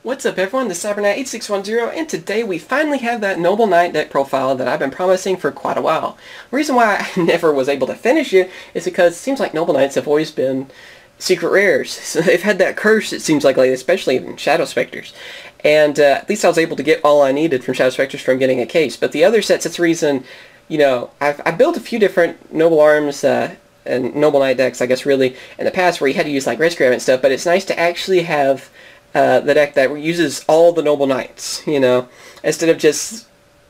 What's up everyone, this is CyberKnight 8610, and today we finally have that Noble Knight deck profile that I've been promising for quite a while. The reason why I never was able to finish it is because it seems like Noble Knights have always been secret rares. So they've had that curse, it seems like lately, especially in Shadow Specters. And at least I was able to get all I needed from Shadow Specters from getting a case. But the other sets, it's the reason, you know, I built a few different Noble Arms and Noble Knight decks, I guess really, in the past where you had to use like Rescue Rabbit and stuff, but it's nice to actually have the deck that uses all the Noble Knights, you know, instead of just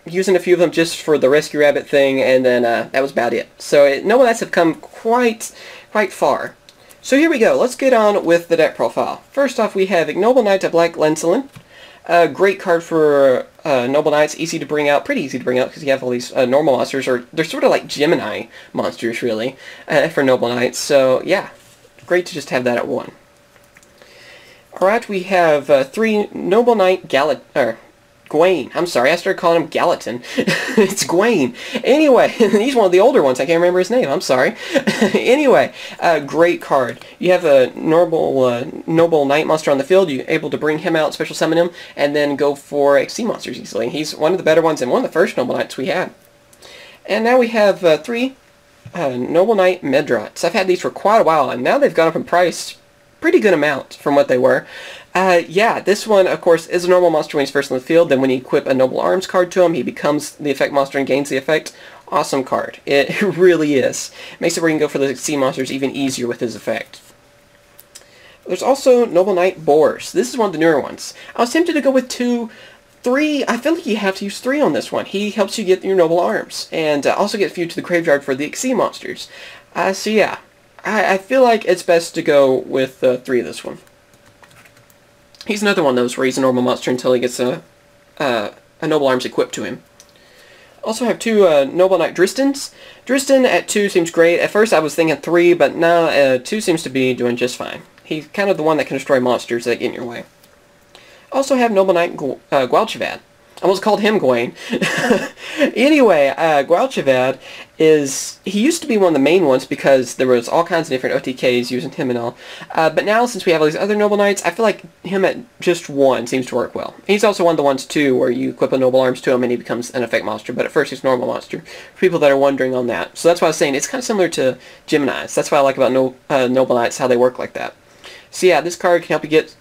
using a few of them just for the Rescue Rabbit thing, and then that was about it. So Noble Knights have come quite far. So here we go, let's get on with the deck profile. First off, we have Ignoble Knight of Black Lenselin. A great card for Noble Knights, easy to bring out, pretty easy to bring out because you have all these normal monsters, or they're sort of like Gemini monsters really, for Noble Knights. So yeah, great to just have that at one. Alright, we have 3 Noble Knight Gawain. I'm sorry, I started calling him Gallatin. It's Gawain. Anyway, he's one of the older ones. I can't remember his name. I'm sorry. Anyway, great card. You have a Noble Knight monster on the field. You're able to bring him out, special summon him, and then go for XC monsters easily. He's one of the better ones and one of the first Noble Knights we had. And now we have 3 Noble Knight Medrots. I've had these for quite a while, and now they've gone up in price pretty good amount from what they were. Yeah, this one, of course, is a normal monster when he's first in the field. Then when you equip a Noble Arms card to him, he becomes the effect monster and gains the effect. Awesome card. It really is. Makes it where you can go for the sea monsters even easier with his effect. There's also Noble Knight Boars. This is one of the newer ones. I was tempted to go with 2, 3. I feel like you have to use 3 on this one. He helps you get your Noble Arms, and also get a few to the graveyard for the XC monsters. So yeah, I feel like it's best to go with 3 of this one. He's another one of those where he's a normal monster until he gets a Noble Arms equipped to him. Also have 2 Noble Knight Dristans. Dristan at 2 seems great. At first I was thinking 3, but now 2 seems to be doing just fine. He's kind of the one that can destroy monsters that get in your way. Also have Noble Knight Gualchavad. I almost called him Gawain. Anyway, Gualchavad he used to be one of the main ones because there was all kinds of different OTKs using him and all. But now, since we have all these other Noble Knights, I feel like him at just 1 seems to work well. He's also one of the ones, too, where you equip a Noble Arms to him and he becomes an effect monster, but at first he's a normal monster, for people that are wondering on that. So that's why I was saying it's kind of similar to Geminis. That's what I like about Noble Knights, how they work like that. So yeah, this card can help you get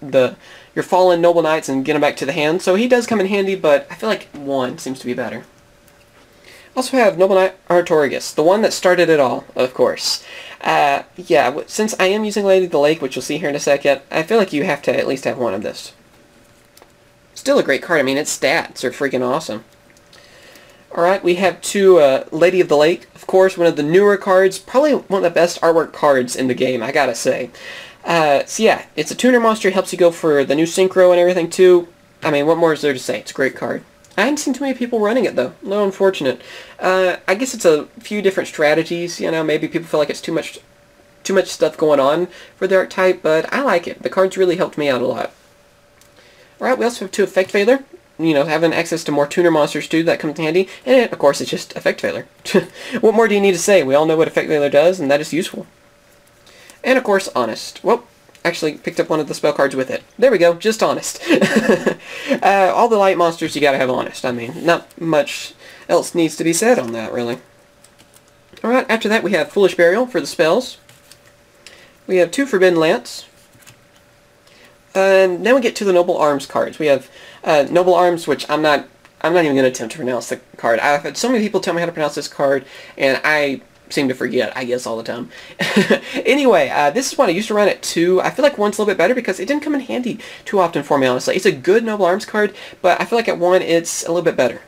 your fallen Noble Knights and get them back to the hand. So he does come in handy, but I feel like 1 seems to be better. Also have Noble Knight Artorigus, the one that started it all, of course. Yeah, since I am using Lady of the Lake, which you'll see here in a second, I feel like you have to at least have 1 of this. Still a great card. I mean, its stats are freaking awesome. Alright, we have 2 Lady of the Lake. Of course, one of the newer cards, probably one of the best artwork cards in the game, I gotta say. So yeah, it's a tuner monster, helps you go for the new synchro and everything too. I mean, what more is there to say? It's a great card. I haven't seen too many people running it though. A little unfortunate. I guess it's a few different strategies, you know, maybe people feel like it's too much stuff going on for the archetype, but I like it. The cards really helped me out a lot. Alright, we also have 2 Effect Veiler. You know, having access to more tuner monsters too, that comes in handy. And of course, it's just Effect Veiler. What more do you need to say? We all know what Effect Veiler does, and that is useful. And of course, Honest. Well, actually picked up one of the spell cards with it. There we go, just Honest. All the light monsters, you gotta have Honest. I mean, not much else needs to be said on that, really. Alright, after that we have Foolish Burial for the spells. We have 2 Forbidden Lance. And then we get to the Noble Arms cards. We have Noble Arms, which I'm not even going to attempt to pronounce the card. I've had so many people tell me how to pronounce this card, and I seem to forget, I guess, all the time. Anyway, this is one I used to run at 2. I feel like 1's a little bit better because it didn't come in handy too often for me, honestly. It's a good Noble Arms card, but I feel like at 1 it's a little bit better.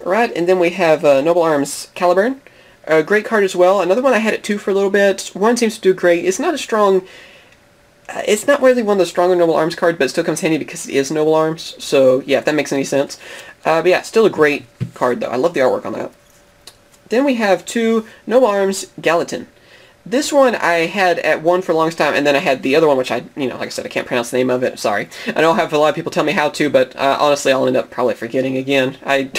Alright, and then we have Noble Arms Caliburn. A great card as well. Another one I had at 2 for a little bit. 1 seems to do great. It's not a strong... it's not really one of the stronger Noble Arms cards, but it still comes handy because it is Noble Arms. So, yeah, if that makes any sense. But yeah, still a great card, though. I love the artwork on that. Then we have 2 Noble Arms Gallatin. This one I had at 1 for the longest time, and then I had the other one, which like I said, I can't pronounce the name of it. Sorry. I know I have a lot of people tell me how to, but honestly, I'll end up probably forgetting again. I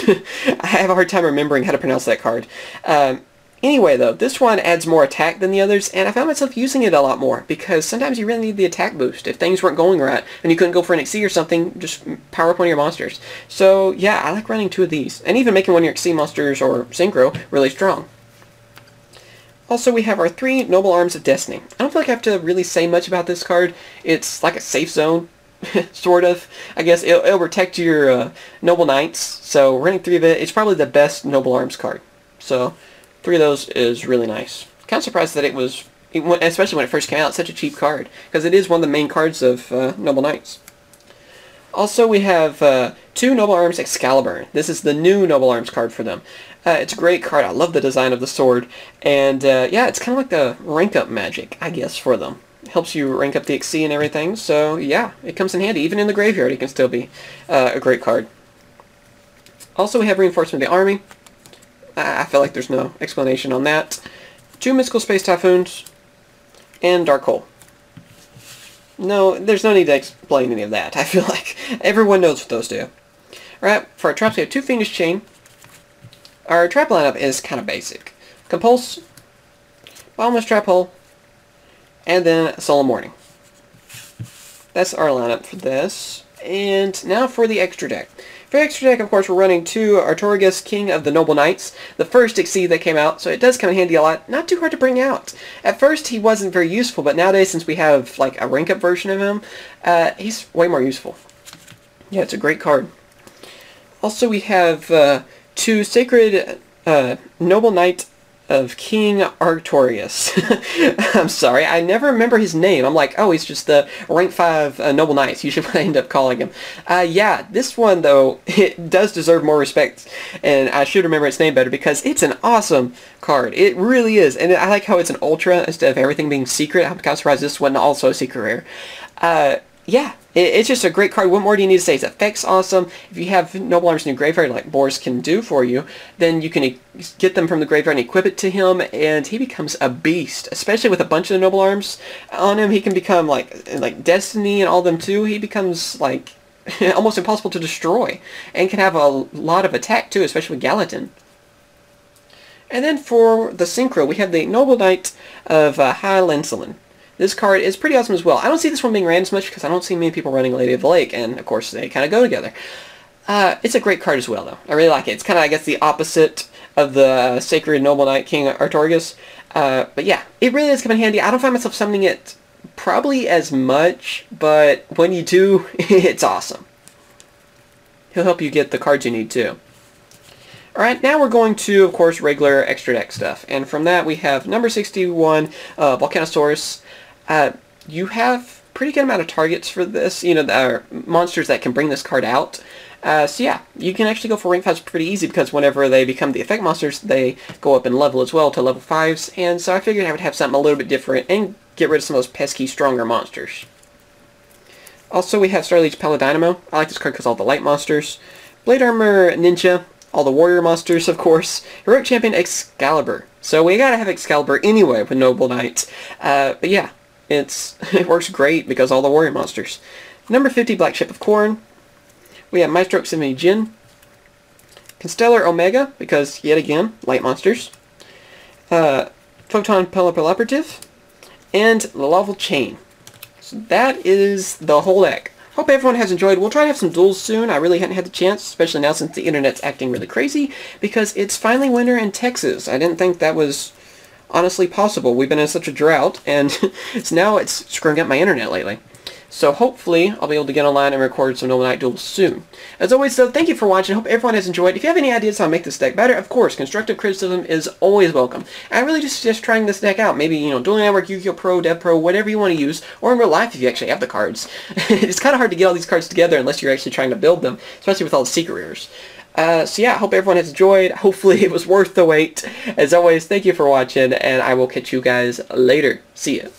have a hard time remembering how to pronounce that card. Anyway though, this one adds more attack than the others, and I found myself using it a lot more, because sometimes you really need the attack boost. If things weren't going right, and you couldn't go for an XC or something, just power up one of your monsters. So yeah, I like running 2 of these, and even making one of your XC monsters or Synchro really strong. Also, we have our 3 Noble Arms of Destiny. I don't feel like I have to really say much about this card. It's like a safe zone, sort of. I guess it'll protect your Noble Knights, so running 3 of it, it's probably the best Noble Arms card. So 3 of those is really nice. Kind of surprised that it was, especially when it first came out, such a cheap card, because it is one of the main cards of Noble Knights. Also, we have 2 Noble Arms Excalibur. This is the new Noble Arms card for them. It's a great card. I love the design of the sword, and yeah, it's kind of like the rank up magic, I guess, for them. It helps you rank up the XC and everything, so yeah, it comes in handy. Even in the graveyard, it can still be a great card. Also, we have Reinforcement of the Army. I feel like there's no explanation on that. 2 Mystical Space Typhoons, and Dark Hole. No, there's no need to explain any of that. I feel like everyone knows what those do. Alright, for our traps we have 2 Fiendish Chain. Our trap lineup is kind of basic. Compulse, Bottomless Trap Hole, and then Solemn Warning. That's our lineup for this. And now for the extra deck. For the extra deck, of course, we're running 2 Artorigas, King of the Noble Knights, the first XC that came out, so it does come in handy a lot. Not too hard to bring out. At first, he wasn't very useful, but nowadays, since we have like a rank-up version of him, he's way more useful. Yeah, it's a great card. Also, we have 2 Sacred Noble Knight of King Artorias. I'm sorry, I never remember his name. I'm like, oh, he's just the rank 5 Noble Knights, usually what I end up calling him. Yeah, this one, though, it does deserve more respect, and I should remember its name better, because it's an awesome card. It really is, and I like how it's an Ultra instead of everything being secret. I'm kind of surprised this wasn't also a secret rare. Yeah, it's just a great card. What more do you need to say? His effect's awesome. If you have Noble Arms in your graveyard like Boris can do for you, then you can get them from the graveyard and equip it to him, and he becomes a beast. Especially with a bunch of the Noble Arms on him, he can become like Destiny and all them too. He becomes like almost impossible to destroy, and can have a lot of attack too, especially with Gallatin. And then for the Synchro, we have the Noble Knight of High Lenselin. This card is pretty awesome as well. I don't see this one being ran as much because I don't see many people running Lady of the Lake, and of course they kind of go together. It's a great card as well, though. I really like it. It's kind of, I guess, the opposite of the Sacred Noble Knight King Artorigas. But yeah, it really is coming in handy. I don't find myself summoning it probably as much, but when you do, it's awesome. He'll help you get the cards you need too. Alright, now we're going to, of course, regular extra deck stuff. And from that we have number 61, Volcanosaurus. You have pretty good amount of targets for this, you know, monsters that can bring this card out. So yeah, you can actually go for rank 5s pretty easy, because whenever they become the effect monsters, they go up in level as well to level 5s. And so I figured I would have something a little bit different and get rid of some of those pesky, stronger monsters. Also, we have Starleech Paladynamo. I like this card because all the light monsters. Blade Armor Ninja. All the warrior monsters, of course. Heroic Champion Excalibur. So we gotta have Excalibur anyway with Noble Knight. But yeah, it works great because all the warrior monsters. Number 50, Black Ship of Corn. We have Maestroke Symphony Jin. Constellar Omega, because yet again, light monsters. Photon Peloperative. And the Lawful Chain. So that is the whole deck. Hope everyone has enjoyed. We'll try to have some duels soon. I really hadn't had the chance, especially now since the internet's acting really crazy, because it's finally winter in Texas. I didn't think that was honestly possible. We've been in such a drought, and so now it's screwing up my internet lately. So hopefully I'll be able to get online and record some Noble Knight duels soon. As always, though, thank you for watching. Hope everyone has enjoyed. If you have any ideas how to make this deck better, of course, constructive criticism is always welcome. And I really just suggest trying this deck out. Maybe, you know, Dueling Network, Yugioh Pro, Dev Pro, whatever you want to use, or in real life if you actually have the cards. It's kind of hard to get all these cards together unless you're actually trying to build them, especially with all the secret rares. So yeah, I hope everyone has enjoyed. Hopefully it was worth the wait. As always, thank you for watching, and I will catch you guys later. See ya.